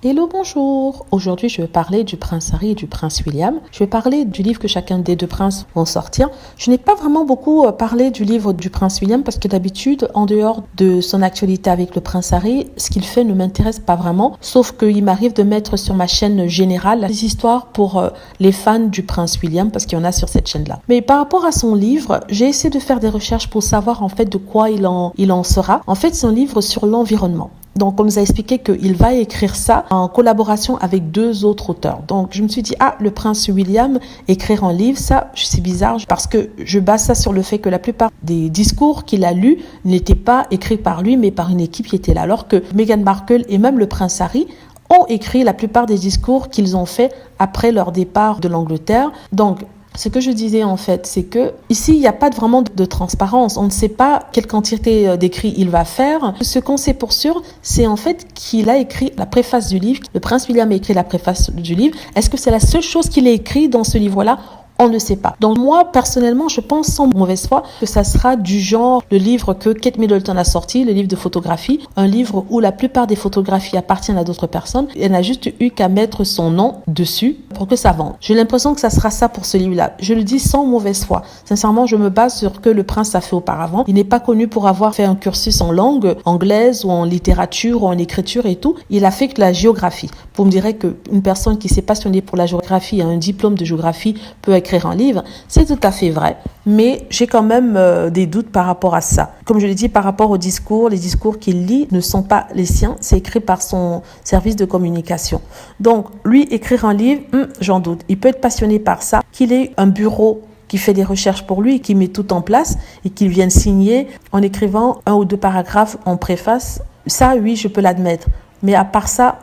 Hello, bonjour. Aujourd'hui, je vais parler du prince Harry et du prince William. Je vais parler du livre que chacun des deux princes vont sortir. Je n'ai pas vraiment beaucoup parlé du livre du prince William parce que d'habitude, en dehors de son actualité avec le prince Harry, ce qu'il fait ne m'intéresse pas vraiment. Sauf qu'il m'arrive de mettre sur ma chaîne générale des histoires pour les fans du prince William parce qu'il y en a sur cette chaîne-là. Mais par rapport à son livre, j'ai essayé de faire des recherches pour savoir en fait de quoi il en sera. En fait, c'est un livre sur l'environnement. Donc, on nous a expliqué qu'il va écrire ça en collaboration avec deux autres auteurs. Donc, je me suis dit, le prince William écrire un livre, ça, c'est bizarre parce que je base ça sur le fait que la plupart des discours qu'il a lus n'étaient pas écrits par lui, mais par une équipe qui était là. Alors que Meghan Markle et même le prince Harry ont écrit la plupart des discours qu'ils ont faits après leur départ de l'Angleterre. Donc, ce que je disais en fait, c'est que ici, il n'y a pas vraiment de transparence. On ne sait pas quelle quantité d'écrits il va faire. Ce qu'on sait pour sûr, c'est en fait qu'il a écrit la préface du livre. Le prince William a écrit la préface du livre. Est-ce que c'est la seule chose qu'il a écrit dans ce livre-là ? On ne sait pas. Donc moi, personnellement, je pense sans mauvaise foi que ça sera du genre le livre que Kate Middleton a sorti, le livre de photographie, un livre où la plupart des photographies appartiennent à d'autres personnes. Elle n'a juste eu qu'à mettre son nom dessus pour que ça vende. J'ai l'impression que ça sera ça pour ce livre-là. Je le dis sans mauvaise foi. Sincèrement, je me base sur ce que le prince a fait auparavant. Il n'est pas connu pour avoir fait un cursus en langue anglaise ou en littérature ou en écriture et tout. Il a fait que la géographie. Vous me direz qu'une personne qui s'est passionnée pour la géographie, a un diplôme de géographie, peut écrire un livre, c'est tout à fait vrai, mais j'ai quand même des doutes par rapport à ça. Comme je l'ai dit, par rapport aux discours, les discours qu'il lit ne sont pas les siens, c'est écrit par son service de communication. Donc, lui, écrire un livre, j'en doute. Il peut être passionné par ça, qu'il ait un bureau qui fait des recherches pour lui, qui met tout en place et qu'il vienne signer en écrivant 1 ou 2 paragraphes en préface. Ça, oui, je peux l'admettre. Mais à part ça,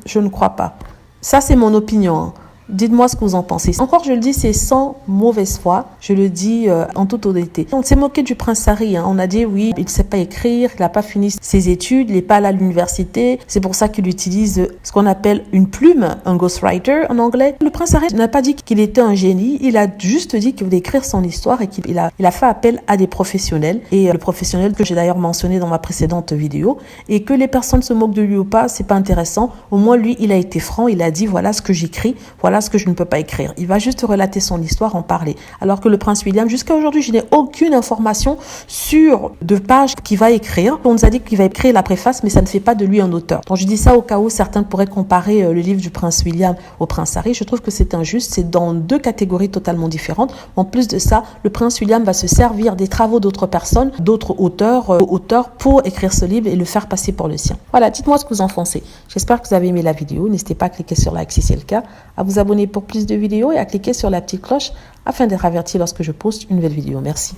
je ne crois pas. Ça, c'est mon opinion. Dites-moi ce que vous en pensez. Encore, je le dis, c'est sans mauvaise foi. Je le dis en toute honnêteté. On s'est moqué du prince Harry. On a dit, oui, il ne sait pas écrire, il n'a pas fini ses études, il n'est pas allé à l'université. C'est pour ça qu'il utilise ce qu'on appelle une plume, un ghostwriter en anglais. Le prince Harry n'a pas dit qu'il était un génie. Il a juste dit qu'il voulait écrire son histoire et qu'il a fait appel à des professionnels. Et le professionnel que j'ai d'ailleurs mentionné dans ma précédente vidéo. Et que les personnes se moquent de lui ou pas, c'est pas intéressant. Au moins, lui, il a été franc. Il a dit, voilà ce que j'écris. Voilà ce que je ne peux pas écrire. Il va juste relater son histoire, en parler. Alors que le prince William, jusqu'à aujourd'hui, je n'ai aucune information sur de pages qu'il va écrire. On nous a dit qu'il va écrire la préface, mais ça ne fait pas de lui un auteur. Donc je dis ça au cas où certains pourraient comparer le livre du prince William au prince Harry. Je trouve que c'est injuste. C'est dans 2 catégories totalement différentes. En plus de ça, le prince William va se servir des travaux d'autres personnes, d'autres auteurs pour écrire ce livre et le faire passer pour le sien. Voilà, dites-moi ce que vous en pensez. J'espère que vous avez aimé la vidéo. N'hésitez pas à cliquer sur like si c'est le cas, à vous abonner pour plus de vidéos et à cliquer sur la petite cloche afin d'être averti lorsque je poste une nouvelle vidéo. Merci.